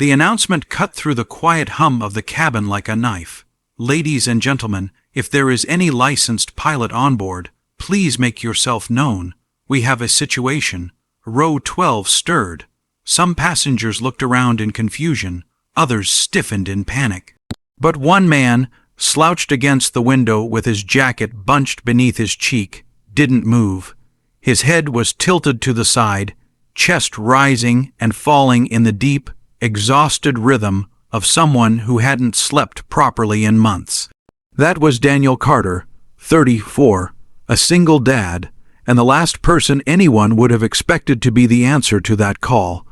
The announcement cut through the quiet hum of the cabin like a knife. Ladies and gentlemen, if there is any licensed pilot on board, please make yourself known. We have a situation. Row 12 stirred. Some passengers looked around in confusion, others stiffened in panic. But one man, slouched against the window with his jacket bunched beneath his cheek, didn't move. His head was tilted to the side, chest rising and falling in the deep, exhausted rhythm of someone who hadn't slept properly in months. That was Daniel Carter, 34, a single dad, and the last person anyone would have expected to be the answer to that call.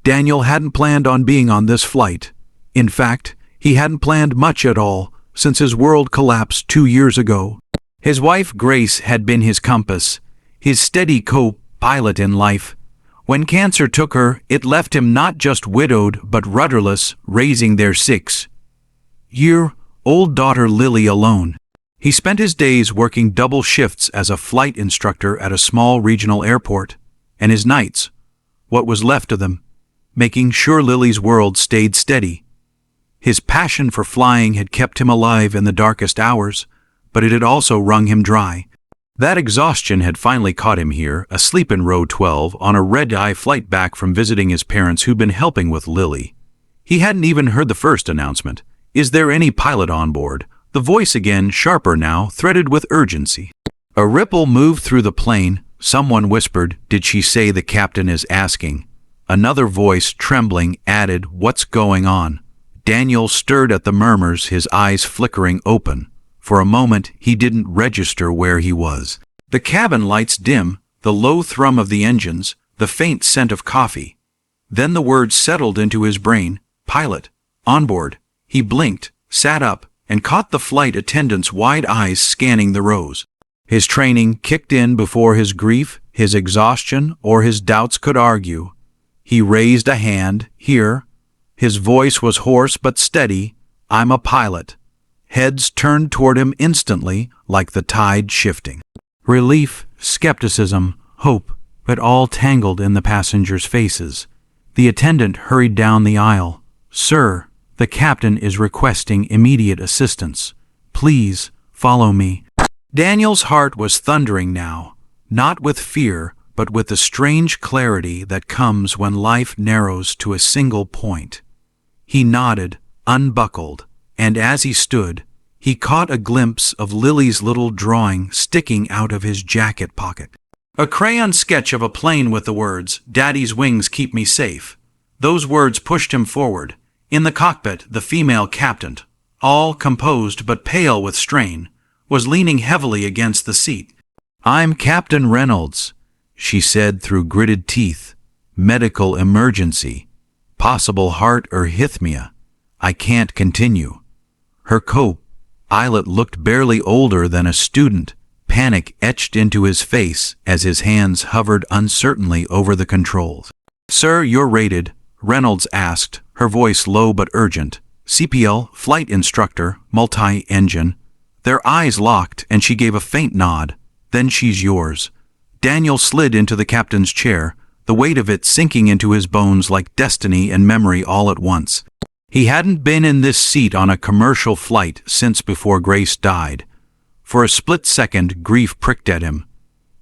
Daniel hadn't planned on being on this flight. In fact, he hadn't planned much at all since his world collapsed 2 years ago. His wife Grace had been his compass, his steady co-pilot in life. When cancer took her, it left him not just widowed but rudderless, raising their 6-year-old daughter Lily alone. He spent his days working double shifts as a flight instructor at a small regional airport, and his nights, what was left of them, making sure Lily's world stayed steady. His passion for flying had kept him alive in the darkest hours, but it had also wrung him dry. That exhaustion had finally caught him here, asleep in row 12, on a red-eye flight back from visiting his parents who'd been helping with Lily. He hadn't even heard the first announcement. Is there any pilot on board? The voice again, sharper now, threaded with urgency. A ripple moved through the plane. Someone whispered, "Did she say the captain is asking?" Another voice, trembling, added, "What's going on?" Daniel stirred at the murmurs, his eyes flickering open. For a moment, he didn't register where he was. The cabin lights dim, the low thrum of the engines, the faint scent of coffee. Then the words settled into his brain. Pilot. On board. He blinked, sat up, and caught the flight attendant's wide eyes scanning the rows. His training kicked in before his grief, his exhaustion, or his doubts could argue. He raised a hand. Here. His voice was hoarse but steady. "I'm a pilot." Heads turned toward him instantly, like the tide shifting. Relief, skepticism, hope, but all tangled in the passengers' faces. The attendant hurried down the aisle. "Sir, the captain is requesting immediate assistance. Please, follow me." Daniel's heart was thundering now, not with fear, but with the strange clarity that comes when life narrows to a single point. He nodded, unbuckled, and as he stood, he caught a glimpse of Lily's little drawing sticking out of his jacket pocket. A crayon sketch of a plane with the words, "Daddy's wings keep me safe." Those words pushed him forward. In the cockpit, the female captain, all composed but pale with strain, was leaning heavily against the seat. "I'm Captain Reynolds," she said through gritted teeth. "Medical emergency. Possible heart arrhythmia. I can't continue." Her co-pilot looked barely older than a student. Panic etched into his face as his hands hovered uncertainly over the controls. "Sir, you're rated," Reynolds asked, her voice low but urgent. "CPL, flight instructor, multi-engine." Their eyes locked, and she gave a faint nod. "Then she's yours." Daniel slid into the captain's chair, the weight of it sinking into his bones like destiny and memory all at once. He hadn't been in this seat on a commercial flight since before Grace died. For a split second, grief pricked at him.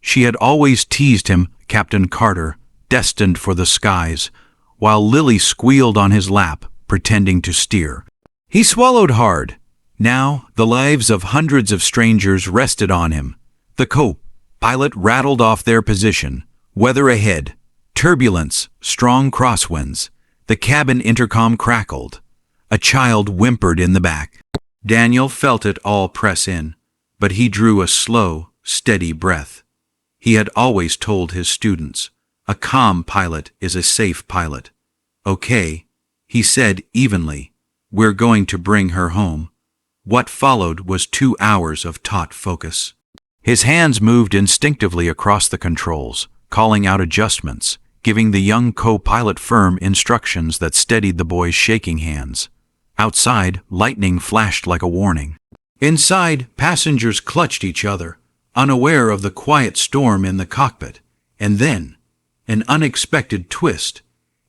She had always teased him, Captain Carter, destined for the skies, while Lily squealed on his lap, pretending to steer. He swallowed hard. Now, the lives of hundreds of strangers rested on him. The co-pilot rattled off their position. Weather ahead. Turbulence, strong crosswinds. The cabin intercom crackled. A child whimpered in the back. Daniel felt it all press in, but he drew a slow, steady breath. He had always told his students, a calm pilot is a safe pilot. "Okay," he said evenly, "we're going to bring her home." What followed was 2 hours of taut focus. His hands moved instinctively across the controls, calling out adjustments, giving the young co-pilot firm instructions that steadied the boy's shaking hands. Outside, lightning flashed like a warning. Inside, passengers clutched each other, unaware of the quiet storm in the cockpit. And then, an unexpected twist.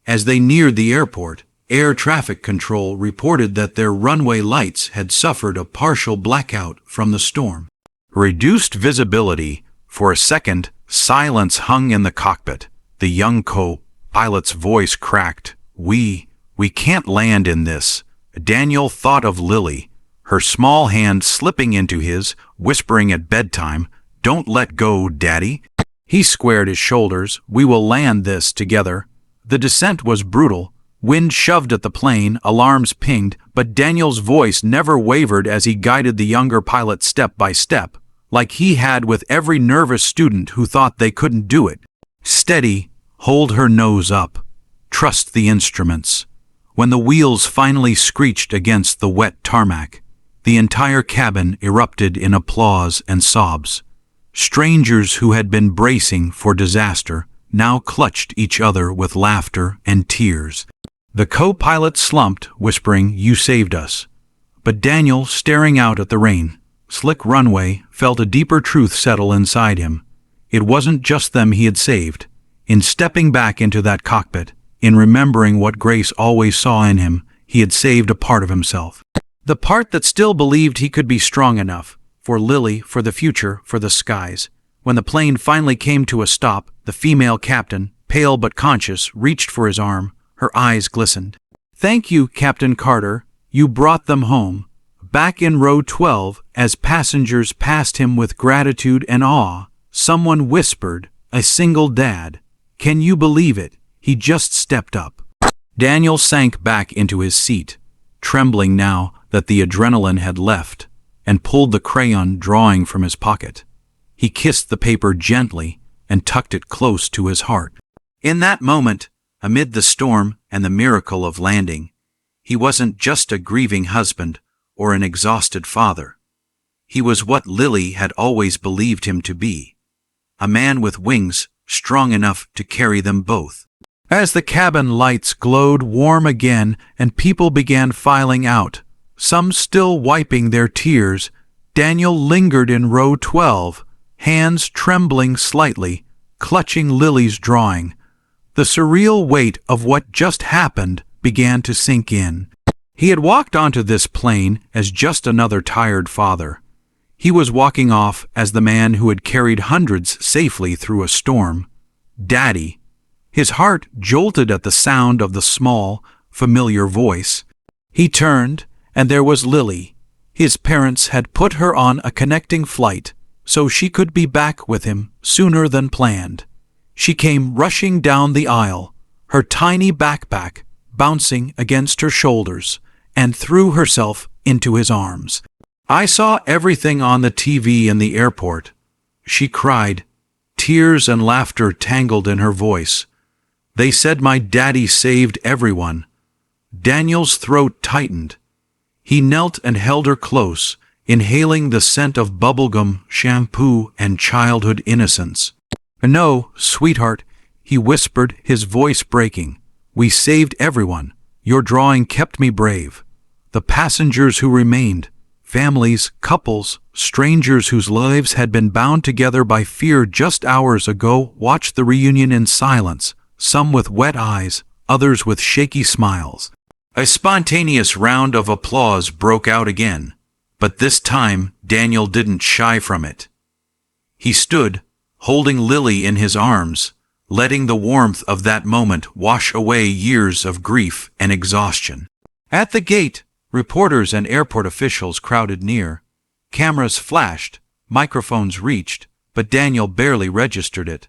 As they neared the airport, Air traffic control reported that their runway lights had suffered a partial blackout from the storm. Reduced visibility. For a second, silence hung in the cockpit. The young co-pilot's voice cracked. We can't land in this." Daniel thought of Lily, her small hand slipping into his, whispering at bedtime, "Don't let go, Daddy." He squared his shoulders. "We will land this together." The descent was brutal. Wind shoved at the plane, alarms pinged, but Daniel's voice never wavered as he guided the younger pilot step by step, like he had with every nervous student who thought they couldn't do it. "Steady, hold her nose up. Trust the instruments." When the wheels finally screeched against the wet tarmac, the entire cabin erupted in applause and sobs. Strangers who had been bracing for disaster now clutched each other with laughter and tears. The co-pilot slumped, whispering, "You saved us." But Daniel, staring out at the rain-slick runway, felt a deeper truth settle inside him. It wasn't just them he had saved. In stepping back into that cockpit, in remembering what Grace always saw in him, he had saved a part of himself. The part that still believed he could be strong enough, for Lily, for the future, for the skies. When the plane finally came to a stop, the female captain, pale but conscious, reached for his arm. Her eyes glistened. "Thank you, Captain Carter. You brought them home." Back in row 12, as passengers passed him with gratitude and awe, someone whispered, "A single dad. Can you believe it? He just stepped up." Daniel sank back into his seat, trembling now that the adrenaline had left, and pulled the crayon drawing from his pocket. He kissed the paper gently and tucked it close to his heart. In that moment, amid the storm and the miracle of landing, he wasn't just a grieving husband or an exhausted father. He was what Lily had always believed him to be, a man with wings strong enough to carry them both. As the cabin lights glowed warm again and people began filing out, some still wiping their tears, Daniel lingered in row 12, hands trembling slightly, clutching Lily's drawing. The surreal weight of what just happened began to sink in. He had walked onto this plane as just another tired father. He was walking off as the man who had carried hundreds safely through a storm. Daddy. His heart jolted at the sound of the small, familiar voice. He turned, and there was Lily. His parents had put her on a connecting flight, so she could be back with him sooner than planned. She came rushing down the aisle, her tiny backpack bouncing against her shoulders, and threw herself into his arms. "I saw everything on the TV in the airport," she cried, tears and laughter tangled in her voice. "They said my daddy saved everyone." Daniel's throat tightened. He knelt and held her close, inhaling the scent of bubblegum, shampoo, and childhood innocence. "No, sweetheart," he whispered, his voice breaking. "We saved everyone. Your drawing kept me brave. The passengers who remained, families, couples, strangers whose lives had been bound together by fear just hours ago, watched the reunion in silence, some with wet eyes, others with shaky smiles." A spontaneous round of applause broke out again, but this time Daniel didn't shy from it. He stood, holding Lily in his arms, letting the warmth of that moment wash away years of grief and exhaustion. At the gate, reporters and airport officials crowded near. Cameras flashed, microphones reached, but Daniel barely registered it.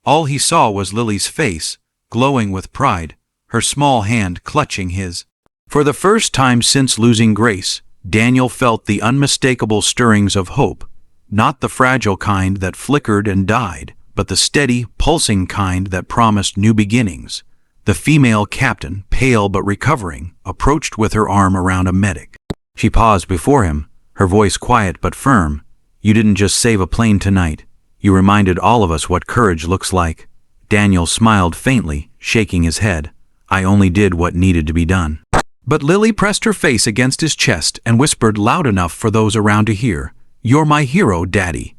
All he saw was Lily's face, glowing with pride, her small hand clutching his. For the first time since losing Grace, Daniel felt the unmistakable stirrings of hope, not the fragile kind that flickered and died, but the steady, pulsing kind that promised new beginnings. The female captain, pale but recovering, approached with her arm around a medic. She paused before him, her voice quiet but firm. "You didn't just save a plane tonight. You reminded all of us what courage looks like." Daniel smiled faintly, shaking his head. "I only did what needed to be done." But Lily pressed her face against his chest and whispered loud enough for those around to hear, "You're my hero, Daddy."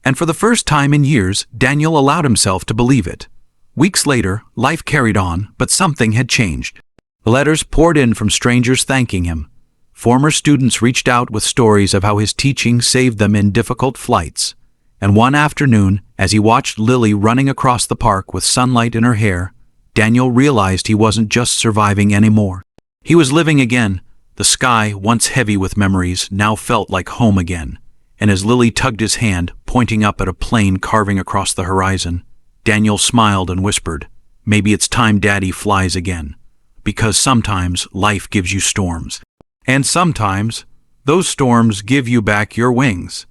And for the first time in years, Daniel allowed himself to believe it. Weeks later, life carried on, but something had changed. Letters poured in from strangers thanking him. Former students reached out with stories of how his teaching saved them in difficult flights. And one afternoon, as he watched Lily running across the park with sunlight in her hair, Daniel realized he wasn't just surviving anymore. He was living again. The sky, once heavy with memories, now felt like home again. And as Lily tugged his hand, pointing up at a plane carving across the horizon, Daniel smiled and whispered, "Maybe it's time Daddy flies again." Because sometimes life gives you storms. And sometimes those storms give you back your wings.